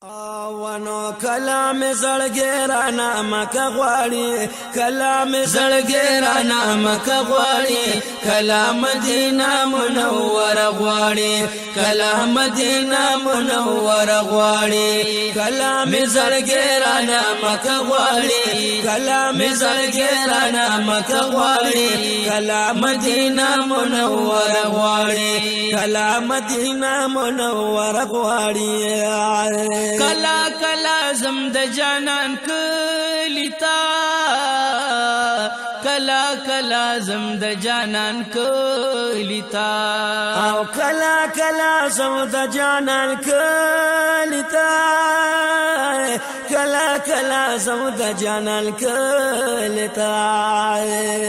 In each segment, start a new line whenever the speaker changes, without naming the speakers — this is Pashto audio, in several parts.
ونو کلام زړګیرانا مکه غواړي کلام زړګیرانا مکه غواړي کلام مدینه منور غواړي کلام مدینه منور غواړي کلام زړګیرانا مکه غواړي کلام زړګیرانا مکه غواړي کلام مدینه منور غواړي کلام مدینه منور غواړي کلا کلا زم د جانان کلیتا کلا کلا زم د جانان کلیتا او کلا کلا زم د جانان کلیتا کلا کلا زم د جانان کلیتا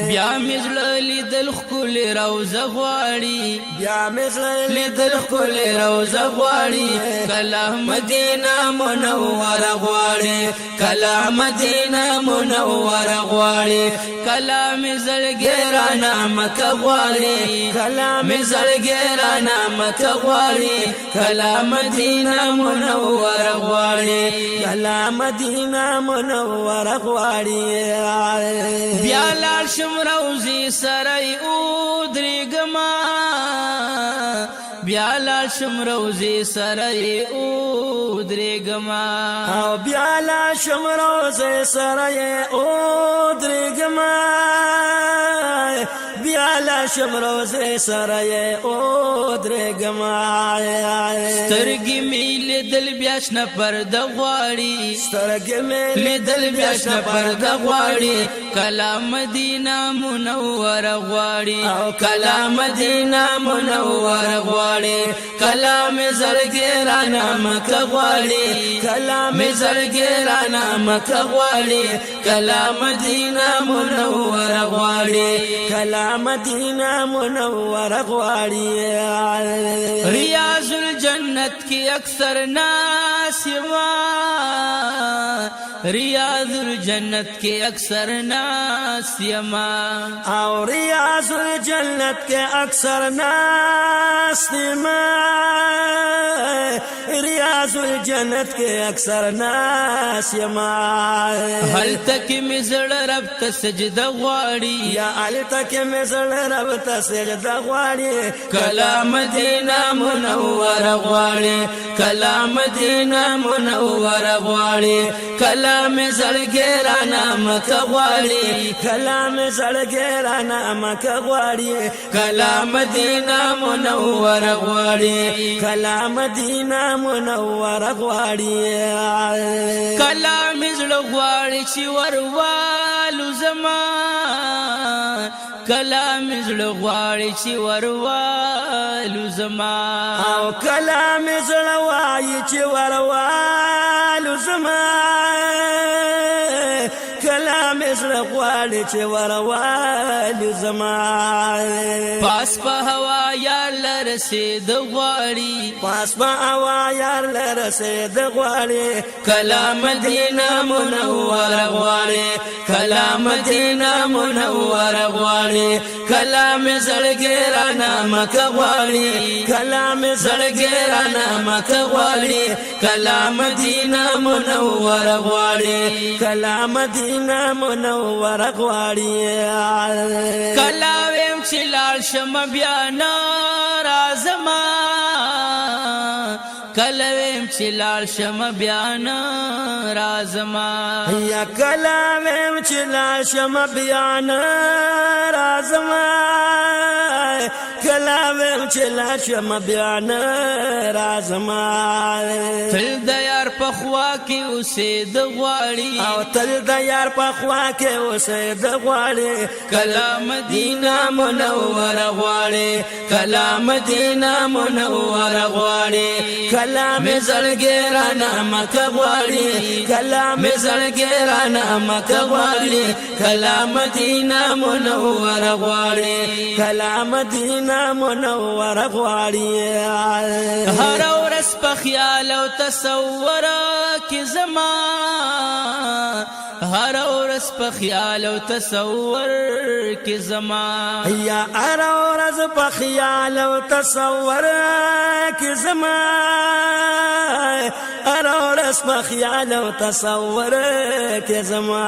بیا مزل دل خل روزه غواړي بیا مزل دل خل روزه غواړي کلا مدینه منور غواړي کلا مدینه منور غواړي کلا مزلګیرانا مکه غواړي کلا مزلګیرانا مکه غواړي کلا مدینه منور غواړي کلا مدینه منور غواړي بیا لار شم روزي سرای او درګما بیا لار شم روزي سرای او درګما او بیا لار شم روزي سرای او درګما بیا لار شم روزي سرای او درګما سترګې میل دل بیاشنه پرد غواړي سترګې میل دل بیاشنه پرد غواړي کلام مدینه منور غواړي او کلام مدینه منور غواړي کلام زړګیرانا مکه غواړي کلام زړګیرانا مکه غواړي کلام مدینه منور غواړي کلام مدینه منور غواړي ریاض الجنت کی اکثر ناس یما ریاض الجنت کے اکثر ناس یما او ریاض الجنت کے اکثر ناس یما ریاض الجنت کے اکثر ناس یما حل تک مزل رب تسجد غواړي یا حل تک مزل رب تسجد غواړي کلام مدینه منور غواړي کلام مدینه منور غواړي کلام زړګیرانا مکه غواړي کلام زړګیرانا مکه غواړي کلام مدینه منور غواړي کلام مدینه منور غواړي کلام زړه غواړي چې وروالو زما کلام زړه غواړي چې وروالو زما او کلام زړه وایي چې وروالو زما کلام زړه غواړي چې وروالی زما پاس په هوا یار لرسید غواړي پاس په هوا یار لرسید غواړي کلام مدینه منور غواړي کلام مدینه منور غواړي کلام زړګیرانا مکه غواړي کلام زړګیرانا مکه غواړي کلام مدینه منور غواړي کلام مدینه منور غواړي کلا ویم چې لاړ شم بیا ناراضما کلا ویم چې لاړ شم بیا ناراضما یا کلا ویم چې لاړ شم بیا ناراضما کلا ویم چې لاړ شم بیا ناراضما تل د یار په خوا کې اوسېد غواړي او تل د یار په خوا کې اوسېد غواړي کلام مدینه منور غواړي کلام مدینه منور غواړي کلام زړګیرانا مکه غواړي کلام زړګیرانا مکه غواړي کلام مدینه منور غواړي کلام مدینه منور غواړي هر ورځ په خیال او تصور کې زما هر ورځ په خیال او تصور کې زما یا هر ورځ په خیال او تصور کې زما ارورس په خیال او تصور کې زما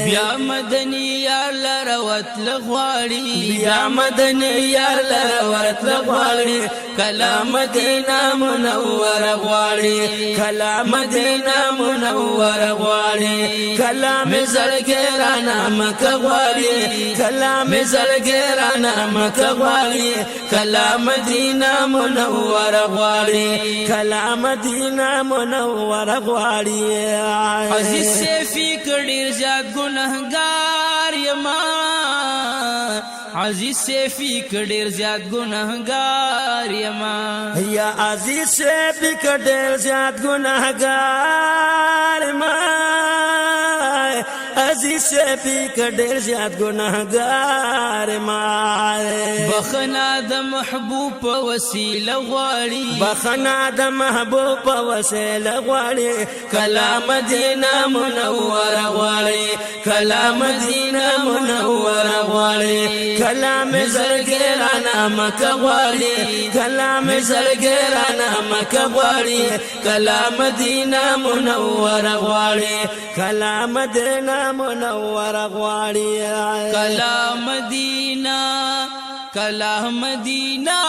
بیا مدني یار لروت لغواړي بیا مدني یار لروت لغواړي کلا مدینه منور غواړي کلا مدینه منور غواړي کلا مزلګرانا مکه غواړي کلا مزلګرانا مکه غواړي کلا مدینه منور غواړي کلا مدینه منور غواړي عزیز سیفی کډیر زیات ګناهګار یما عزیز سیفی کډیر زیات ګناهګار یما یا عزیز سیفی کډیر زیات ګناهګار یما عزیز سیفی کډیر زیات ګناهګار یما بخنا د محبوب په وسیله غواړي بخنا د محبوب په وسیله غواړي کلا مدینه منور غواړي کلا مدینه منور غواړي کلا مزلګرانا مکه غواړي کلا مزلګرانا مکه غواړي کلا مدینه منور غواړي کلا مدینه منور غواړي کلا مدینه